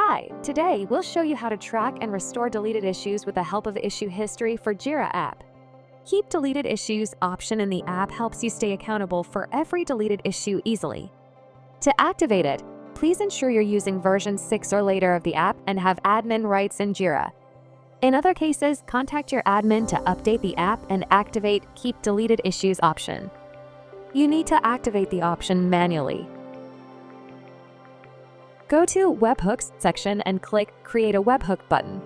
Hi, today we'll show you how to track and restore deleted issues with the help of Issue History for Jira app. Keep Deleted Issues option in the app helps you stay accountable for every deleted issue easily. To activate it, please ensure you're using version 6 or later of the app and have admin rights in Jira. In other cases, contact your admin to update the app and activate Keep Deleted Issues option. You need to activate the option manually. Go to WebHooks section and click Create a WebHook button.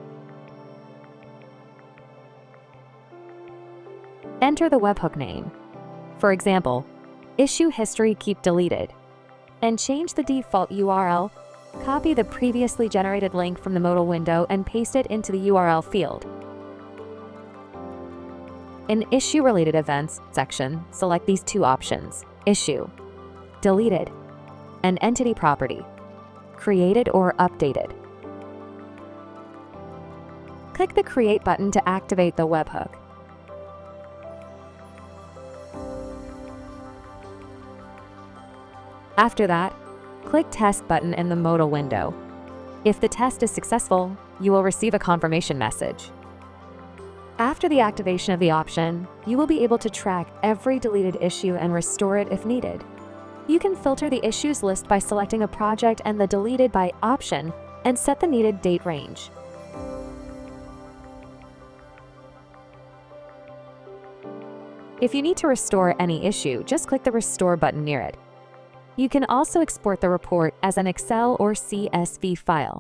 Enter the WebHook name. For example, Issue History Keep Deleted, and change the default URL. Copy the previously generated link from the modal window and paste it into the URL field. In Issue-Related Events section, select these two options: Issue, Deleted, and Entity Property, Created or Updated. Click the Create button to activate the webhook. After that, click Test button in the modal window. If the test is successful, you will receive a confirmation message. After the activation of the option, you will be able to track every deleted issue and restore it if needed. You can filter the issues list by selecting a project and the Deleted by option and set the needed date range. If you need to restore any issue, just click the Restore button near it. You can also export the report as an Excel or CSV file.